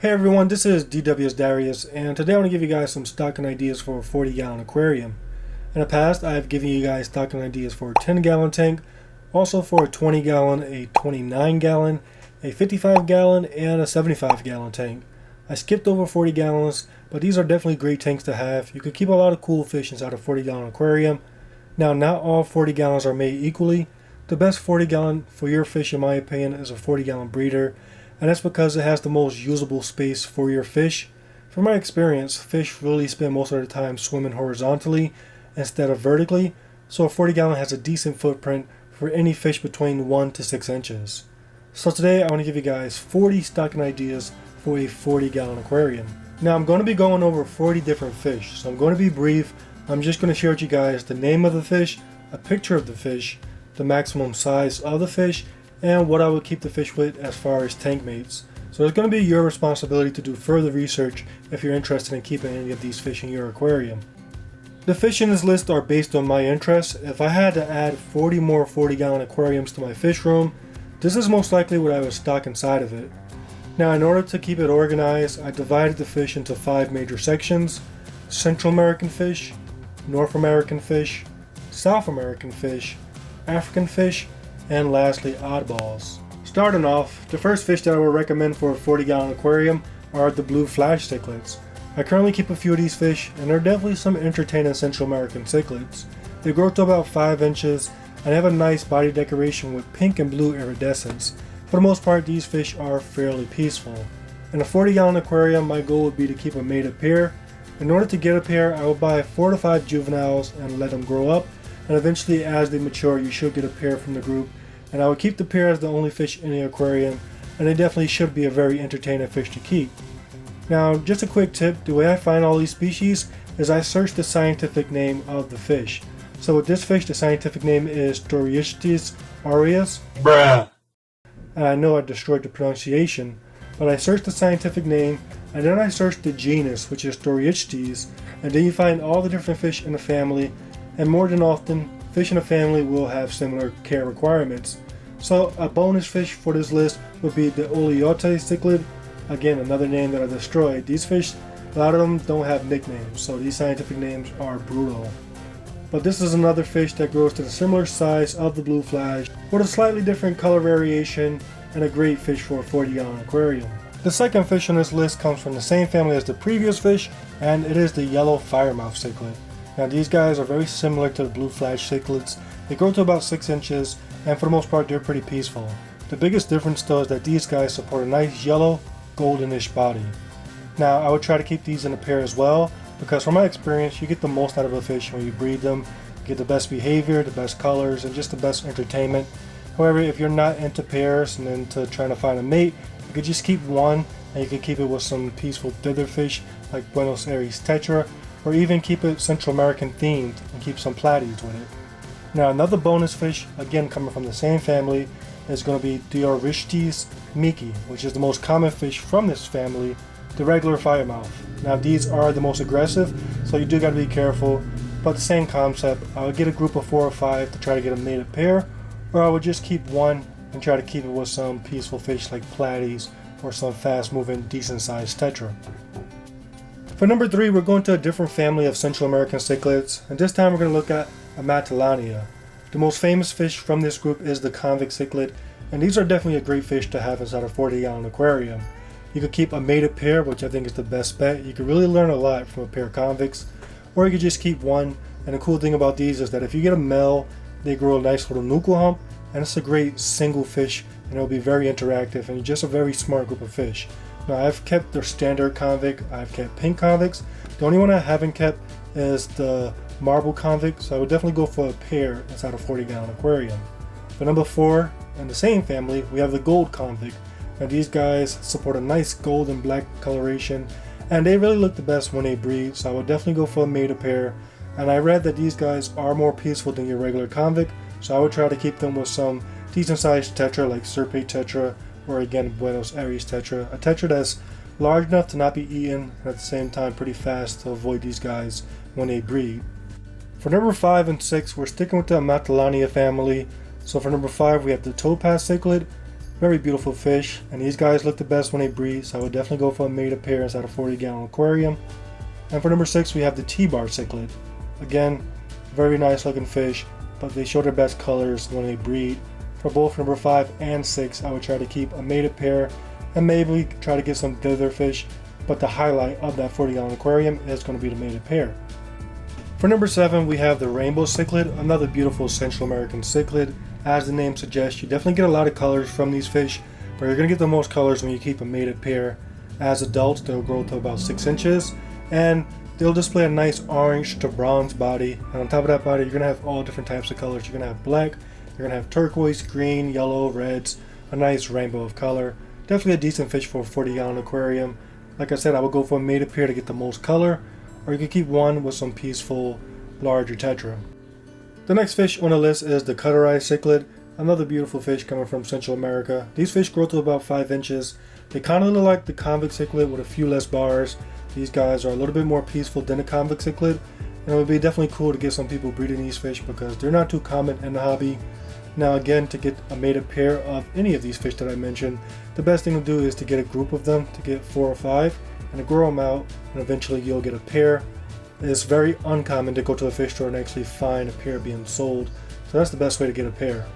Hey everyone, this is DW's Darius, and today I want to give you guys some stocking ideas for a 40-gallon aquarium. In the past, I've given you guys stocking ideas for a 10-gallon tank, also for a 20-gallon, a 29-gallon, a 55-gallon, and a 75-gallon tank. I skipped over 40 gallons, but these are definitely great tanks to have. You could keep a lot of cool fish inside a 40-gallon aquarium. Now, not all 40 gallons are made equally. The best 40-gallon for your fish, in my opinion, is a 40-gallon breeder. And that's because it has the most usable space for your fish. From my experience, fish really spend most of their time swimming horizontally instead of vertically, so a 40 gallon has a decent footprint for any fish between 1 to 6 inches. So today I want to give you guys 40 stocking ideas for a 40 gallon aquarium. Now I'm going to be going over 40 different fish, so I'm going to be brief. I'm just going to share with you guys the name of the fish, a picture of the fish, the maximum size of the fish, and what I would keep the fish with as far as tank mates. So it's going to be your responsibility to do further research if you're interested in keeping any of these fish in your aquarium. The fish in this list are based on my interests. If I had to add 40 more 40-gallon aquariums to my fish room, this is most likely what I would stock inside of it. Now, in order to keep it organized, I divided the fish into 5 major sections: Central American fish, North American fish, South American fish, African fish, and lastly, oddballs. Starting off, the first fish that I would recommend for a 40-gallon aquarium are the blue flash cichlids. I currently keep a few of these fish, and they're definitely some entertaining Central American cichlids. They grow to about 5 inches and have a nice body decoration with pink and blue iridescence. For the most part, these fish are fairly peaceful. In a 40-gallon aquarium, my goal would be to keep a mated pair. In order to get a pair, I would buy 4 to 5 juveniles and let them grow up, and eventually as they mature, you should get a pair from the group. And I would keep the pair as the only fish in the aquarium, and they definitely should be a very entertaining fish to keep. Now, just a quick tip, the way I find all these species is I search the scientific name of the fish. So with this fish, the scientific name is Storietes aureus. Bruh. And I know I destroyed the pronunciation, but I searched the scientific name, and then I searched the genus, which is Storietes, and then you find all the different fish in the family, and more than often, fish in a family will have similar care requirements. So a bonus fish for this list would be the Oleote cichlid. Again, another name that I destroyed. These fish, a lot of them don't have nicknames, so these scientific names are brutal. But this is another fish that grows to the similar size of the blue flash, with a slightly different color variation, and a great fish for a 40-gallon aquarium. The second fish on this list comes from the same family as the previous fish, and it is the yellow firemouth cichlid. Now these guys are very similar to the blue flash cichlids. They grow to about 6 inches, and for the most part they're pretty peaceful. The biggest difference though is that these guys support a nice yellow, goldenish body. Now I would try to keep these in a pair as well, because from my experience you get the most out of a fish when you breed them. You get the best behavior, the best colors, and just the best entertainment. However, if you're not into pairs and into trying to find a mate, you could just keep one, and you could keep it with some peaceful thither fish like Buenos Aires tetra, or even keep it Central American themed and keep some platies with it. Now another bonus fish, again coming from the same family, is going to be Diorystes miki, which is the most common fish from this family, the regular firemouth. Now these are the most aggressive, so you do got to be careful, but the same concept. I would get a group of 4 or 5 to try to get a mated pair, or I would just keep one and try to keep it with some peaceful fish like platies or some fast moving decent sized tetra. For number 3, we're going to a different family of Central American cichlids, and this time we're going to look at Amatellania. The most famous fish from this group is the convict cichlid, and these are definitely a great fish to have inside a 40-gallon aquarium. You could keep a mated pair, which I think is the best bet. You could really learn a lot from a pair of convicts, or you could just keep one. And the cool thing about these is that if you get a male, they grow a nice little nuchal hump, and it's a great single fish, and it'll be very interactive and just a very smart group of fish. Now I've kept their standard convict, I've kept pink convicts. The only one I haven't kept is the marble convict, so I would definitely go for a pair inside a 40-gallon aquarium. For number 4, in the same family, we have the gold convict. Now these guys support a nice gold and black coloration, and they really look the best when they breed, so I would definitely go for a mated pair. And I read that these guys are more peaceful than your regular convict, so I would try to keep them with some decent sized tetra like Serpe tetra, or again Buenos Aires tetra, a tetra that's large enough to not be eaten, and at the same time pretty fast to avoid these guys when they breed. For number 5 and 6, we're sticking with the Amatellania family. So for number 5, we have the topaz cichlid. Very beautiful fish, and these guys look the best when they breed, so I would definitely go for a mated appearance at a 40-gallon aquarium. And for number 6, we have the T-bar cichlid. Again, very nice looking fish, but they show their best colors when they breed. For both number 5 and 6, I would try to keep a mated pair and maybe try to get some dither fish, but the highlight of that 40-gallon aquarium is going to be the mated pair. For number 7, we have the rainbow cichlid, another beautiful Central American cichlid. As the name suggests, you definitely get a lot of colors from these fish, but you're going to get the most colors when you keep a mated pair. As adults, they'll grow to about 6 inches, and they'll display a nice orange to bronze body. And on top of that body, you're going to have all different types of colors. You're going to have black, you're going to have turquoise, green, yellow, reds, a nice rainbow of color. Definitely a decent fish for a 40-gallon aquarium. Like I said, I would go for a mated pair to get the most color, or you could keep one with some peaceful, larger tetra. The next fish on the list is the cutter-eye cichlid, another beautiful fish coming from Central America. These fish grow to about 5 inches. They kind of look like the convict cichlid with a few less bars. These guys are a little bit more peaceful than the convict cichlid, and it would be definitely cool to get some people breeding these fish because they're not too common in the hobby. Now again, to get a mated pair of any of these fish that I mentioned, the best thing to do is to get a group of them, to get 4 or 5, and to grow them out, and eventually you'll get a pair. It's very uncommon to go to a fish store and actually find a pair being sold, so that's the best way to get a pair.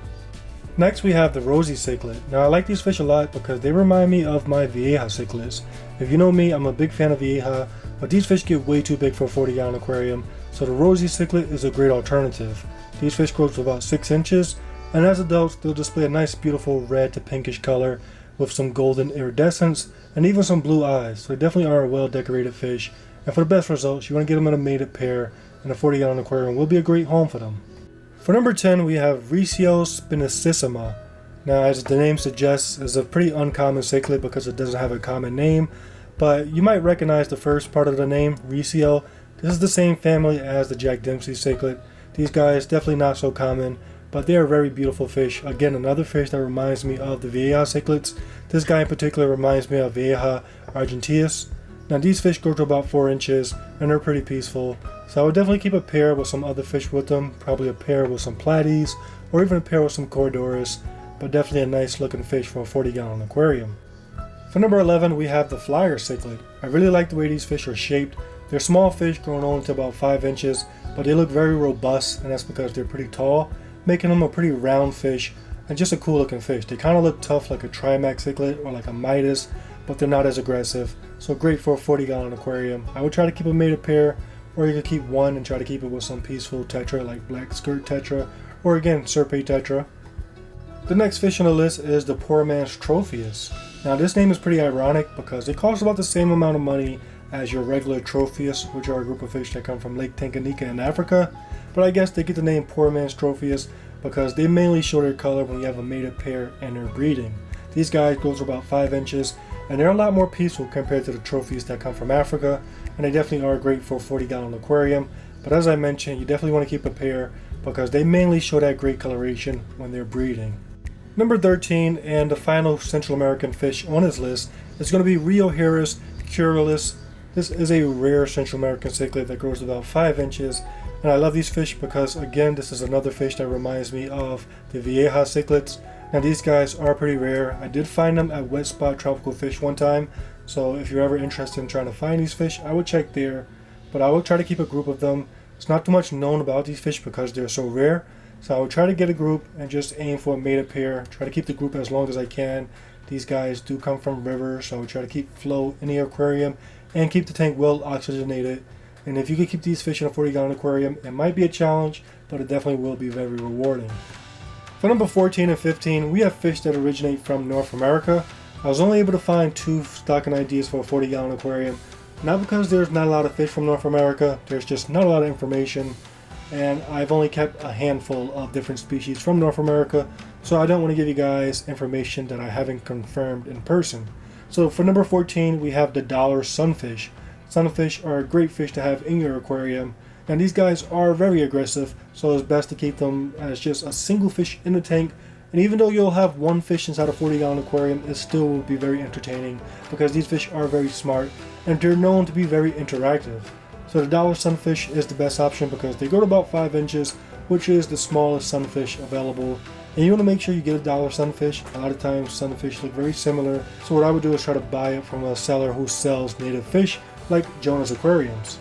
Next we have the rosy cichlid. Now I like these fish a lot because they remind me of my Vieja cichlids. If you know me, I'm a big fan of Vieja, but these fish get way too big for a 40-gallon aquarium, so the rosy cichlid is a great alternative. These fish grow to about 6 inches, and as adults they'll display a nice beautiful red to pinkish color with some golden iridescence and even some blue eyes, so they definitely are a well decorated fish. And for the best results, you want to get them in a mated pair, and a 40-gallon aquarium will be a great home for them. For number 10, we have Riccio spinosissima. Now, as the name suggests, it's a pretty uncommon cichlid because it doesn't have a common name, but you might recognize the first part of the name, Riccio. This is the same family as the Jack Dempsey cichlid. These guys definitely not so common, but they are very beautiful fish. Again, another fish that reminds me of the Vieja cichlids. This guy in particular reminds me of Vieja argenteus. Now these fish grow to about 4 inches and they're pretty peaceful, so I would definitely keep a pair with some other fish with them, probably a pair with some platies or even a pair with some Cordoris, but definitely a nice looking fish for a 40-gallon aquarium. For number 11, we have the flyer cichlid. I really like the way these fish are shaped. They're small fish growing only to about 5 inches, but they look very robust, and that's because they're pretty tall, making them a pretty round fish and just a cool looking fish. They kind of look tough like a Trimax cichlid or like a Midas, but they're not as aggressive, so great for a 40-gallon aquarium. I would try to keep a mated pair, or you could keep one and try to keep it with some peaceful tetra like black skirt tetra or again Serpe tetra. The next fish on the list is the poor man's Tropheus. Now this name is pretty ironic because they cost about the same amount of money as your regular Tropheus, which are a group of fish that come from Lake Tanganyika in Africa, but I guess they get the name poor man's Tropheus because they mainly show their color when you have a mated pair and they're breeding. These guys grow to about 5 inches, and they're a lot more peaceful compared to the trophies that come from Africa, and they definitely are great for a 40-gallon aquarium. But as I mentioned, you definitely want to keep a pair because they mainly show that great coloration when they're breeding. Number 13, and the final Central American fish on this list, is going to be Rioheris curalis. This is a rare Central American cichlid that grows about 5 inches, and I love these fish because, again, this is another fish that reminds me of the Vieja cichlids. Now these guys are pretty rare. I did find them at Wet Spot Tropical Fish one time, so if you're ever interested in trying to find these fish, I would check there, but I would try to keep a group of them. It's not too much known about these fish because they're so rare, so I would try to get a group and just aim for a mated pair, try to keep the group as long as I can. These guys do come from rivers, so I would try to keep flow in the aquarium and keep the tank well oxygenated. And if you could keep these fish in a 40-gallon aquarium, it might be a challenge, but it definitely will be very rewarding. For number 14 and 15, we have fish that originate from North America. I was only able to find 2 stocking ideas for a 40-gallon aquarium. Not because there's not a lot of fish from North America, there's just not a lot of information. And I've only kept a handful of different species from North America, so I don't want to give you guys information that I haven't confirmed in person. So for number 14, we have the dollar sunfish. Sunfish are a great fish to have in your aquarium. And these guys are very aggressive, so it's best to keep them as just a single fish in the tank. And even though you'll have one fish inside a 40-gallon aquarium, it still will be very entertaining because these fish are very smart and they're known to be very interactive. So the dollar sunfish is the best option because they grow to about 5 inches, which is the smallest sunfish available. And you want to make sure you get a dollar sunfish. A lot of times sunfish look very similar, so what I would do is try to buy it from a seller who sells native fish like Jonah's Aquariums.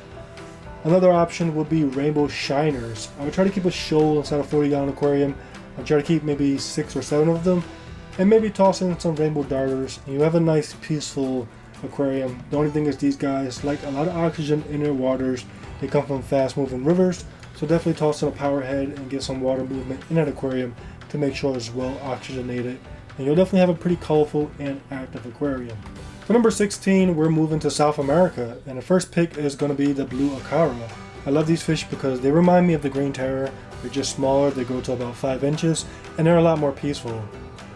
Another option would be rainbow shiners. I would try to keep a shoal inside a 40-gallon aquarium. I'd try to keep maybe 6 or 7 of them, and maybe toss in some rainbow darters, and you have a nice peaceful aquarium. The only thing is these guys like a lot of oxygen in their waters. They come from fast moving rivers, so definitely toss in a power head and get some water movement in that aquarium to make sure it's well oxygenated, and you'll definitely have a pretty colorful and active aquarium. For number 16, we're moving to South America, and the first pick is going to be the blue acara. I love these fish because they remind me of the green terror. They're just smaller, they grow to about 5 inches, and they're a lot more peaceful.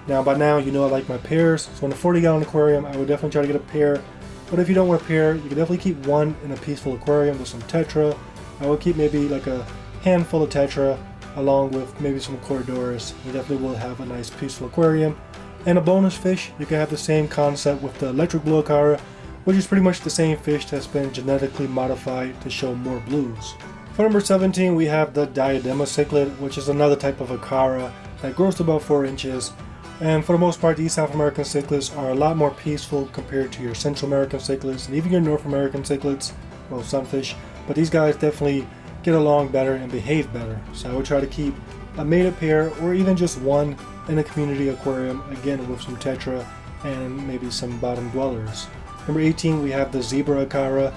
Now by now you know I like my pairs, so in a 40-gallon aquarium I would definitely try to get a pair, but if you don't want a pair, you can definitely keep one in a peaceful aquarium with some tetra. I would keep maybe like a handful of tetra along with maybe some corridors. You definitely will have a nice peaceful aquarium. And a bonus fish, you can have the same concept with the electric blue acara, which is pretty much the same fish that's been genetically modified to show more blues. For number 17, we have the diadema cichlid, which is another type of acara that grows to about 4 inches. And for the most part, these South American cichlids are a lot more peaceful compared to your Central American cichlids and even your North American cichlids, well, sunfish. But these guys definitely get along better and behave better. So I would try to keep a mated pair or even just one in a community aquarium, again with some tetra and maybe some bottom dwellers. Number 18, we have the zebra acara.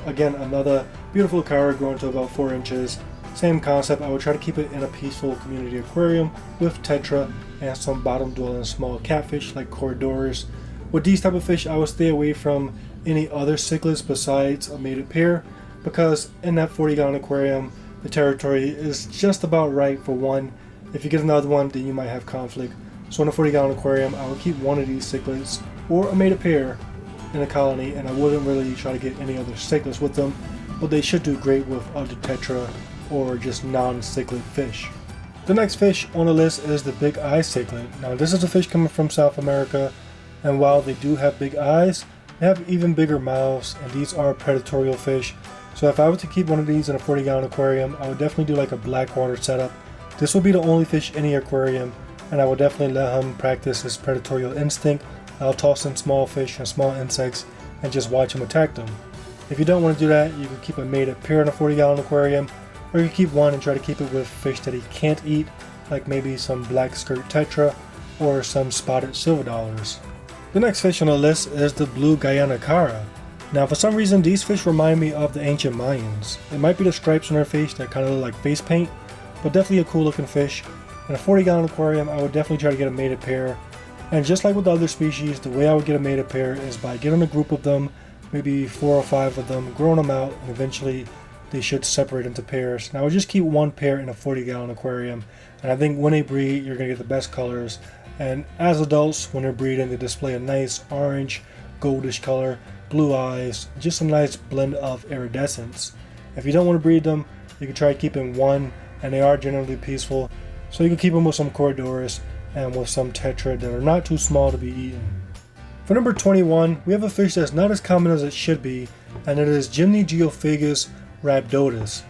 Again, another beautiful acara growing to about 4 inches. Same concept, I would try to keep it in a peaceful community aquarium with tetra and some bottom dwelling small catfish like corridors. With these type of fish, I would stay away from any other cichlids besides a mated pair, because in that 40-gallon aquarium, the territory is just about right for one. If you get another one, then you might have conflict. So in a 40-gallon aquarium, I would keep one of these cichlids or a mated pair in a colony, and I wouldn't really try to get any other cichlids with them, but they should do great with other tetra or just non-cichlid fish. The next fish on the list is the big eye cichlid. Now this is a fish coming from South America, and while they do have big eyes, they have even bigger mouths, and these are predatorial fish. So if I were to keep one of these in a 40-gallon aquarium, I would definitely do like a blackwater setup. This will be the only fish in the aquarium, and I would definitely let him practice his predatorial instinct. I'll toss in small fish and small insects and just watch him attack them. If you don't want to do that, you can keep a mated pair in a 40-gallon aquarium, or you can keep one and try to keep it with fish that he can't eat, like maybe some black skirt tetra or some spotted silver dollars. The next fish on the list is the blue Guyana cara. Now for some reason these fish remind me of the ancient Mayans. It might be the stripes on their face that kind of look like face paint, but definitely a cool looking fish. In a 40-gallon aquarium, I would definitely try to get a mated pair. And just like with the other species, the way I would get a mated pair is by getting a group of them, maybe 4 or 5 of them, growing them out, and eventually they should separate into pairs. Now I would just keep one pair in a 40-gallon aquarium, and I think when they breed, you're going to get the best colors. And as adults, when they're breeding, they display a nice orange, goldish color, blue eyes, just a nice blend of iridescence. If you don't want to breed them, you can try keeping one, and they are generally peaceful. So you can keep them with some corridors and with some tetra that are not too small to be eaten. For number 21, we have a fish that's not as common as it should be, and it is Gymnogeophagus rhabdotus.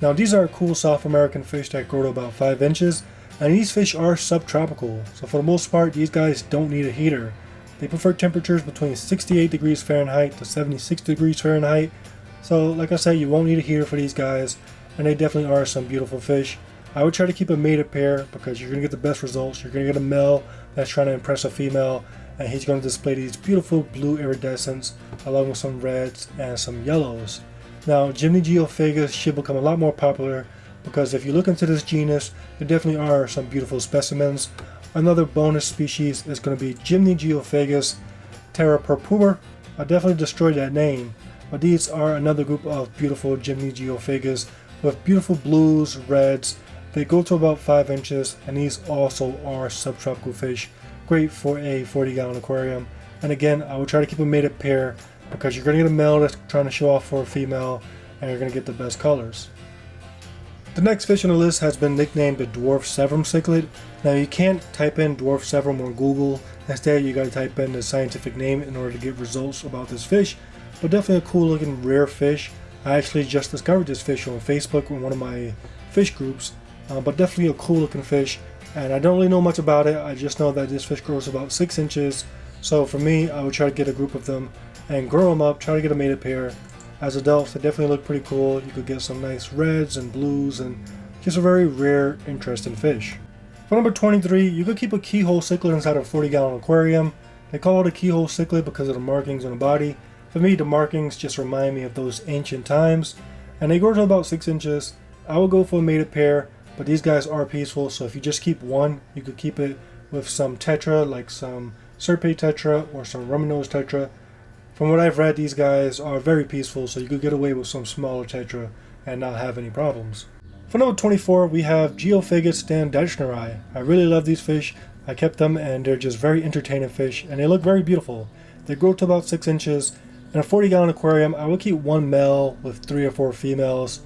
Now these are cool South American fish that grow to about 5 inches, and these fish are subtropical, so for the most part these guys don't need a heater. They prefer temperatures between 68 degrees Fahrenheit to 76 degrees Fahrenheit, so like I said, you won't need a heater for these guys, and they definitely are some beautiful fish. I would try to keep a mated pair because you're going to get the best results. You're going to get a male that's trying to impress a female, and he's going to display these beautiful blue iridescence along with some reds and some yellows. Now Gymnogeophagus should become a lot more popular because if you look into this genus, there definitely are some beautiful specimens. Another bonus species is going to be Gymnogeophagus terrapurpura. I definitely destroyed that name, but these are another group of beautiful Gymnogeophagus with beautiful blues, reds. They go to about 5 inches, and these also are subtropical fish, great for a 40-gallon aquarium. And again, I would try to keep a mated pair because you're going to get a male that's trying to show off for a female, and you're going to get the best colors. The next fish on the list has been nicknamed the dwarf sevrum cichlid. Now you can't type in dwarf sevrum on Google. Instead, you got to type in the scientific name in order to get results about this fish. But definitely a cool looking rare fish. I actually just discovered this fish on Facebook in one of my fish groups. But definitely a cool looking fish. And I don't really know much about it. I just know that this fish grows about 6 inches. So for me, I would try to get a group of them and grow them up, try to get a mated pair. As adults, they definitely look pretty cool. You could get some nice reds and blues and just a very rare, interesting fish. For number 23, you could keep a keyhole cichlid inside a 40-gallon aquarium. They call it a keyhole cichlid because of the markings on the body. For me, the markings just remind me of those ancient times. And they grow to about 6 inches. I would go for a mated pair, but these guys are peaceful, so if you just keep one, you could keep it with some tetra, like some Serpe tetra or some Rumminose tetra. From what I've read, these guys are very peaceful, so you could get away with some smaller tetra and not have any problems. For number 24, we have Geophagus standardishneri. I really love these fish. I kept them and they're just very entertaining fish and they look very beautiful. They grow to about 6 inches. In a 40-gallon aquarium, I would keep one male with 3 or 4 females.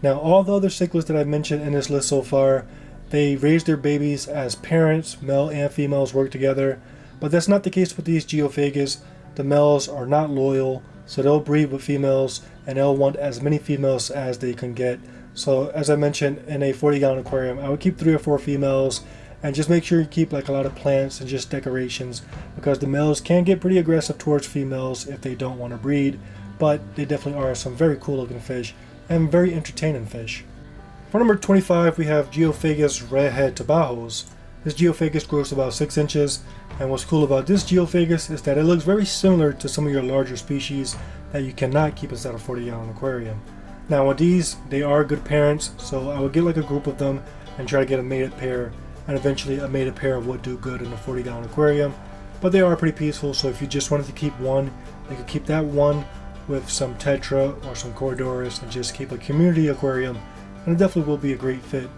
Now, all the other cichlids that I've mentioned in this list so far, they raise their babies as parents, male and females work together. But that's not the case with these Geophagus. The males are not loyal, so they'll breed with females and they'll want as many females as they can get. So as I mentioned, in a 40-gallon aquarium, I would keep 3 or 4 females and just make sure you keep like a lot of plants and just decorations, because the males can get pretty aggressive towards females if they don't want to breed, but they definitely are some very cool looking fish and very entertaining fish. For number 25, we have Geophagus redhead tabajos. This Geophagus grows to about 6 inches, and what's cool about this Geophagus is that it looks very similar to some of your larger species that you cannot keep inside a 40-gallon aquarium. Now with these, they are good parents, so I would get like a group of them and try to get a mated pair, and eventually a mated pair would do good in a 40-gallon aquarium. But they are pretty peaceful, so if you just wanted to keep one, you could keep that one with some tetra or some Corydoras and just keep a community aquarium, and it definitely will be a great fit.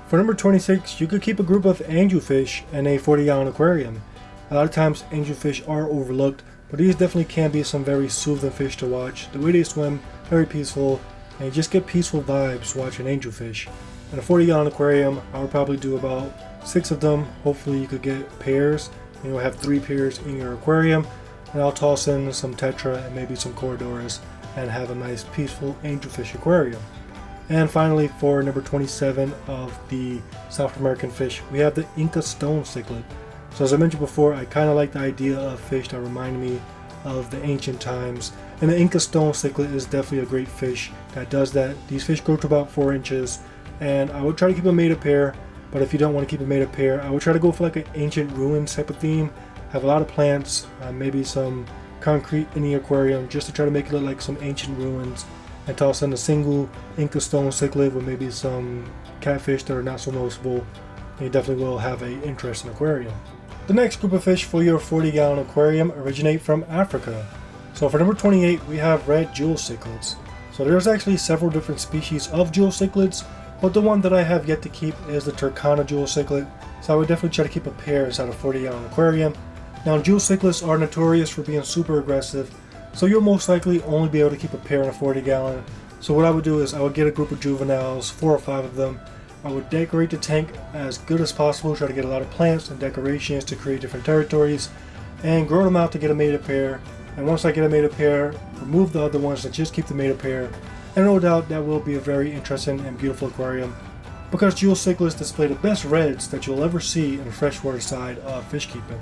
For number 26, you could keep a group of angelfish in a 40-gallon aquarium. A lot of times angelfish are overlooked, but these definitely can be some very soothing fish to watch. The way they swim, very peaceful, and you just get peaceful vibes watching angelfish. In a 40-gallon aquarium, I would probably do about 6 of them. Hopefully you could get pairs, and you'll have 3 pairs in your aquarium. And I'll toss in some tetra and maybe some Corydoras and have a nice peaceful angelfish aquarium. And finally, for number 27 of the South American fish, we have the Inca stone cichlid. So as I mentioned before, I kind of like the idea of fish that remind me of the ancient times. And the Inca stone cichlid is definitely a great fish that does that. These fish grow to about 4 inches. And I would try to keep a mated pair, but if you don't want to keep a mated pair, I would try to go for like an ancient ruins type of theme. Have a lot of plants, maybe some concrete in the aquarium, just to try to make it look like some ancient ruins. And toss in a single Inca stone cichlid with maybe some catfish that are not so noticeable. You definitely will have an interesting aquarium. The next group of fish for your 40-gallon aquarium originate from Africa. So for number 28, we have red jewel cichlids. So there's actually several different species of jewel cichlids, but the one that I have yet to keep is the Turkana jewel cichlid. So I would definitely try to keep a pair inside a 40-gallon aquarium. Now jewel cichlids are notorious for being super aggressive, so you'll most likely only be able to keep a pair in a 40-gallon. So what I would do is I would get a group of juveniles, 4 or 5 of them. I would decorate the tank as good as possible, try to get a lot of plants and decorations to create different territories, and grow them out to get a mated pair. And once I get a mated pair, remove the other ones and just keep the mated pair. And no doubt that will be a very interesting and beautiful aquarium, because jewel cichlids display the best reds that you'll ever see in the freshwater side of fish keeping.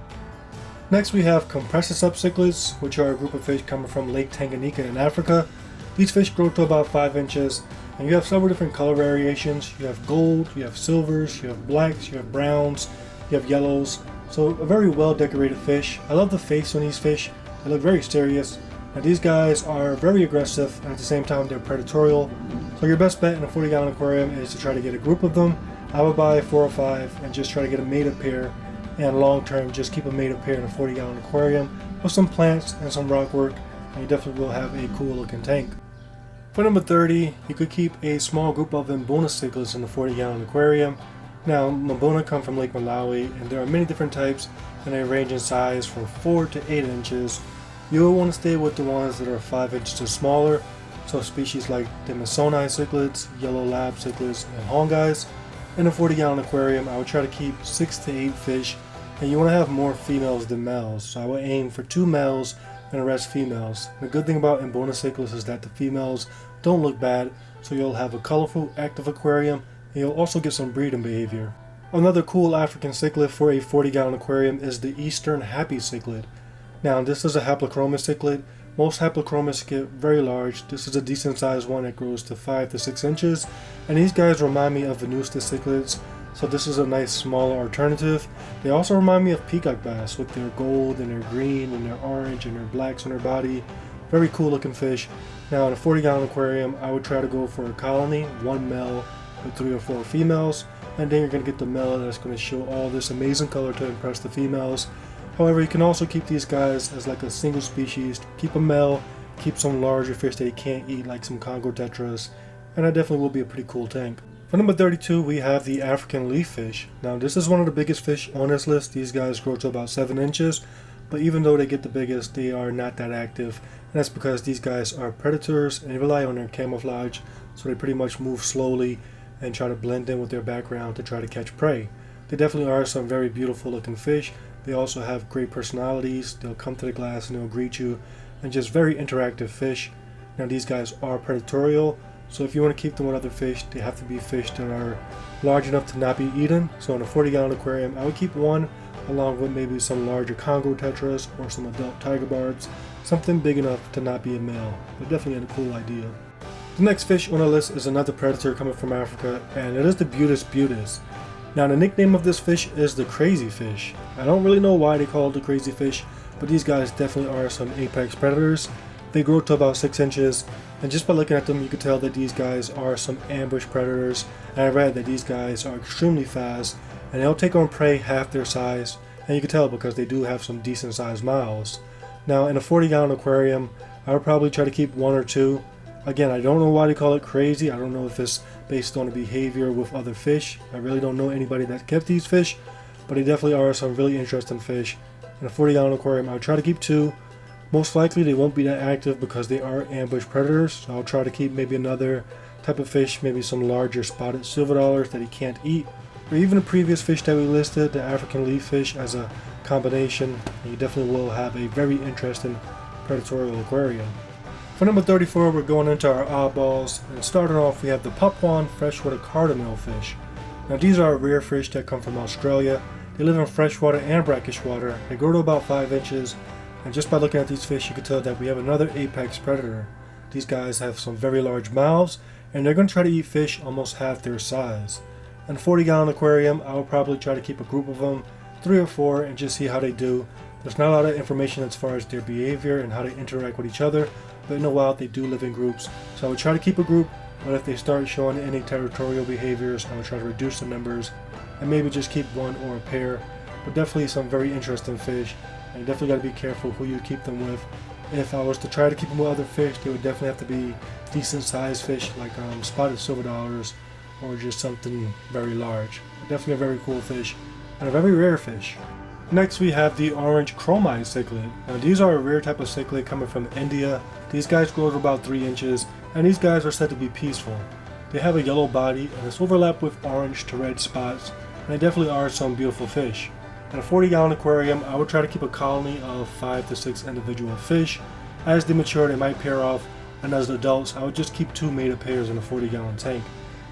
Next we have compressor cichlids, which are a group of fish coming from Lake Tanganyika in Africa. These fish grow to about 5 inches, and you have several different color variations. You have gold, you have silvers, you have blacks, you have browns, you have yellows. So a very well decorated fish. I love the face on these fish. They look very serious. Now these guys are very aggressive, and at the same time they're predatorial. So your best bet in a 40-gallon aquarium is to try to get a group of them. I would buy 4 or 5 and just try to get a mated pair. And long term, just keep a mated pair in a 40-gallon aquarium with some plants and some rock work, and you definitely will have a cool looking tank. For number 30, you could keep a small group of Mbuna cichlids in the 40-gallon aquarium. Now, Mbuna come from Lake Malawi, and there are many different types, and they range in size from 4 to 8 inches. You will want to stay with the ones that are 5 inches or smaller, so species like the Masoni cichlids, yellow lab cichlids, and hongais. In a 40-gallon aquarium, I would try to keep 6 to 8 fish, and you want to have more females than males, so I would aim for 2 males and the rest females. The good thing about Mbuna cichlids is that the females don't look bad, so you'll have a colorful, active aquarium, and you'll also get some breeding behavior. Another cool African cichlid for a 40-gallon aquarium is the Eastern Happy Cichlid. Now this is a haplochromous cichlid. Most haplochromous get very large. This is a decent sized one that grows to 5 to 6 inches, and these guys remind me of Venusta cichlids, so this is a nice smaller alternative. They also remind me of peacock bass with their gold and their green and their orange and their blacks on their body. Very cool looking fish. Now in a 40-gallon aquarium, I would try to go for a colony, one male with 3 or 4 females, and then you're going to get the male that's going to show all this amazing color to impress the females. However, you can also keep these guys as like a single species. Keep a male, keep some larger fish that you can't eat like some Congo tetras, and that definitely will be a pretty cool tank. For number 32, we have the African leaf fish. Now this is one of the biggest fish on this list. These guys grow to about 7 inches, but even though they get the biggest, they are not that active, and that's because these guys are predators and they rely on their camouflage, so they pretty much move slowly and try to blend in with their background to try to catch prey. They definitely are some very beautiful looking fish. They also have great personalities. They'll come to the glass and they'll greet you, and just very interactive fish. Now these guys are predatorial, so if you want to keep them with other fish, they have to be fish that are large enough to not be eaten. So in a 40-gallon aquarium, I would keep one along with maybe some larger Congo tetras or some adult tiger barbs, something big enough to not be a male, but definitely a cool idea. The next fish on our list is another predator coming from Africa, and it is the Butis butis. Now the nickname of this fish is the crazy fish. I don't really know why they call it the crazy fish, but these guys definitely are some apex predators. They grow to about 6 inches, and just by looking at them you can tell that these guys are some ambush predators. And I read that these guys are extremely fast, and they'll take on prey half their size, and you can tell because they do have some decent sized mouths. Now in a 40-gallon aquarium, I would probably try to keep 1 or 2. Again, I don't know why they call it crazy. I don't know if it's based on the behavior with other fish. I really don't know anybody that kept these fish, but they definitely are some really interesting fish. In a 40-gallon aquarium, I would try to keep 2. Most likely they won't be that active because they are ambush predators, so I'll try to keep maybe another type of fish, maybe some larger spotted silver dollars that he can't eat, or even the previous fish that we listed, the African leaf fish, as a combination. You definitely will have a very interesting predatorial aquarium. For number 34, we're going into our oddballs, and starting off we have the Papuan freshwater cardamel fish. Now these are rare fish that come from Australia. They live in freshwater and brackish water. They grow to about 5 inches, and just by looking at these fish you can tell that we have another apex predator. These guys have some very large mouths, and they're going to try to eat fish almost half their size. In a 40-gallon aquarium, I would probably try to keep a group of them, 3 or 4, and just see how they do. There's not a lot of information as far as their behavior and how they interact with each other, but in the wild they do live in groups, so I would try to keep a group, but if they start showing any territorial behaviors, I would try to reduce the numbers and maybe just keep 1 or a pair. But definitely some very interesting fish, and you definitely got to be careful who you keep them with. If I was to try to keep them with other fish, they would definitely have to be decent sized fish like spotted silver dollars or just something very large. Definitely a very cool fish and a very rare fish. Next we have the orange chromite cichlid. Now these are a rare type of cichlid coming from India. These guys grow to about 3 inches, and these guys are said to be peaceful. They have a yellow body and it's overlapped with orange to red spots, and they definitely are some beautiful fish. In a 40-gallon aquarium, I would try to keep a colony of 5 to 6 individual fish. As they mature, they might pair off, and as adults, I would just keep 2 mated pairs in a 40-gallon tank.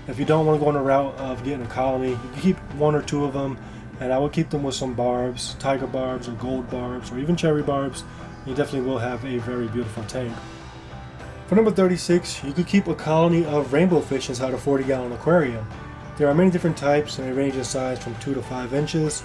If you don't want to go on the route of getting a colony, you can keep 1 or 2 of them, and I would keep them with some barbs, tiger barbs or gold barbs or even cherry barbs. You definitely will have a very beautiful tank. For number 36, you could keep a colony of rainbow fish inside a 40-gallon aquarium. There are many different types and they range in size from 2 to 5 inches.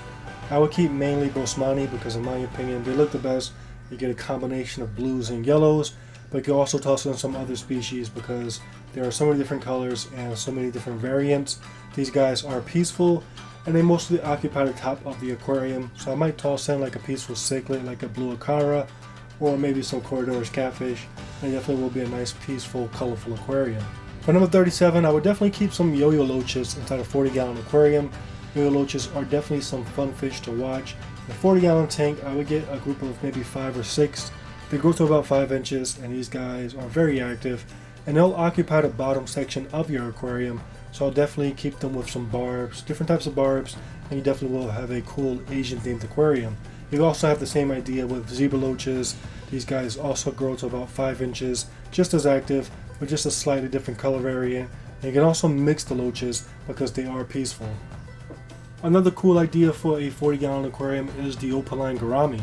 I would keep mainly Bosmani because in my opinion they look the best. You get a combination of blues and yellows, but you can also toss in some other species because there are so many different colors and so many different variants. These guys are peaceful and they mostly occupy the top of the aquarium, so I might toss in like a peaceful cichlid like a blue acara or maybe some Corridor's catfish, and definitely will be a nice peaceful colorful aquarium. For number 37, I would definitely keep some yo-yo loaches inside a 40-gallon aquarium. Yo-yo loaches are definitely some fun fish to watch. In a 40-gallon tank, I would get a group of maybe 5 or 6. They grow to about 5 inches, and these guys are very active, and they'll occupy the bottom section of your aquarium, so I'll definitely keep them with some barbs, different types of barbs, and you definitely will have a cool Asian themed aquarium. You also have the same idea with zebra loaches. These guys also grow to about 5 inches, just as active, with just a slightly different color variant, And you can also mix the loaches because they are peaceful. Another cool idea for a 40-gallon aquarium is the opaline gourami.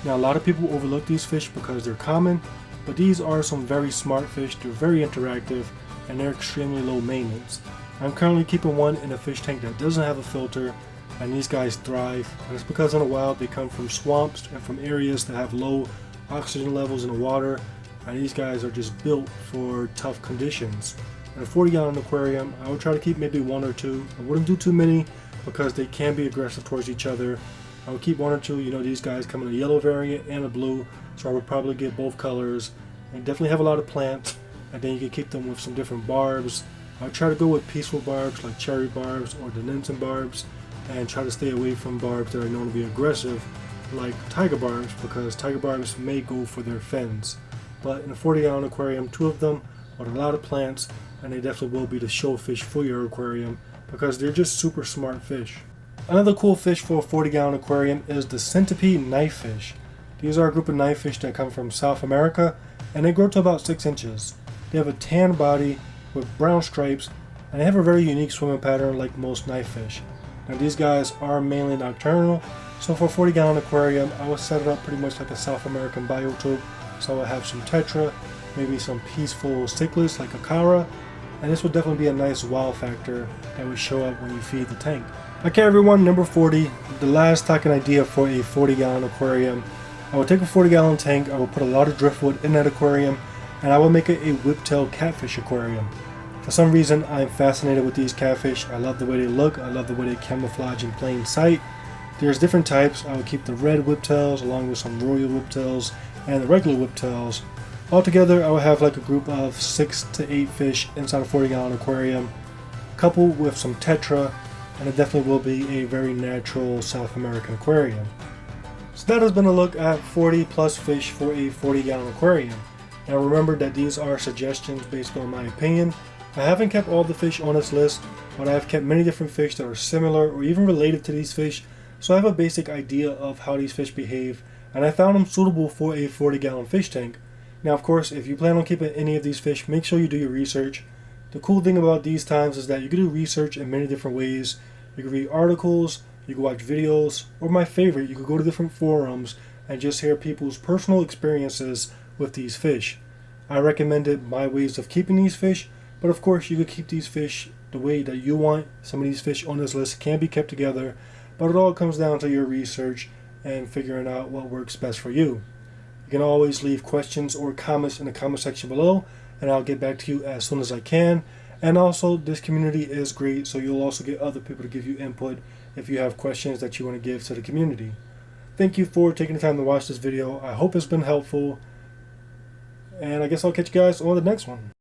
Now a lot of people overlook these fish because they're common, but these are some very smart fish. They're very interactive and they're extremely low maintenance. I'm currently keeping one in a fish tank that doesn't have a filter, and these guys thrive, and it's because in the wild they come from swamps and from areas that have low oxygen levels in the water, and these guys are just built for tough conditions. In a 40-gallon aquarium, I would try to keep maybe one or two. I wouldn't do too many because they can be aggressive towards each other. I would keep one or two. You know, these guys come in a yellow variant and a blue, so I would probably get both colors. And definitely have a lot of plants, and then you can keep them with some different barbs. I would try to go with peaceful barbs like cherry barbs or Denenton barbs, and try to stay away from barbs that are known to be aggressive like tiger barbs, because tiger barbs may go for their fins. But in a 40-gallon aquarium, two of them are a lot of plants, and they definitely will be the show fish for your aquarium because they're just super smart fish. Another cool fish for a 40-gallon aquarium is the centipede knifefish. These are a group of knifefish that come from South America, and they grow to about 6 inches. They have a tan body with brown stripes, and they have a very unique swimming pattern like most knifefish. Now these guys are mainly nocturnal, so for a 40-gallon aquarium I would set it up pretty much like a South American biotop. So I would have some tetra, maybe some peaceful cichlids like a cara, and this would definitely be a nice wow factor that would show up when you feed the tank. Okay everyone, number 40, the last stocking idea for a 40-gallon aquarium. I would take a 40-gallon tank, I would put a lot of driftwood in that aquarium, and I would make it a whiptail catfish aquarium. For some reason, I'm fascinated with these catfish. I love the way they look, I love the way they camouflage in plain sight. There's different types. I would keep the red whiptails along with some royal whiptails and the regular whiptails. Altogether, I would have like a group of 6 to 8 fish inside a 40-gallon aquarium, coupled with some tetra, and it definitely will be a very natural South American aquarium. So that has been a look at 40 plus fish for a 40-gallon aquarium. Now remember that these are suggestions based on my opinion. I haven't kept all the fish on this list, but I have kept many different fish that are similar or even related to these fish, so I have a basic idea of how these fish behave, and I found them suitable for a 40-gallon fish tank. Now of course, if you plan on keeping any of these fish, make sure you do your research. The cool thing about these times is that you can do research in many different ways. You can read articles, you can watch videos, or my favorite, you can go to different forums and just hear people's personal experiences with these fish. I recommended my ways of keeping these fish, but of course you could keep these fish the way that you want. Some of these fish on this list can be kept together, but it all comes down to your research and figuring out what works best for you. You can always leave questions or comments in the comment section below, and I'll get back to you as soon as I can. And also, this community is great, so you'll also get other people to give you input if you have questions that you want to give to the community. Thank you for taking the time to watch this video. I hope it's been helpful, and I guess I'll catch you guys on the next one.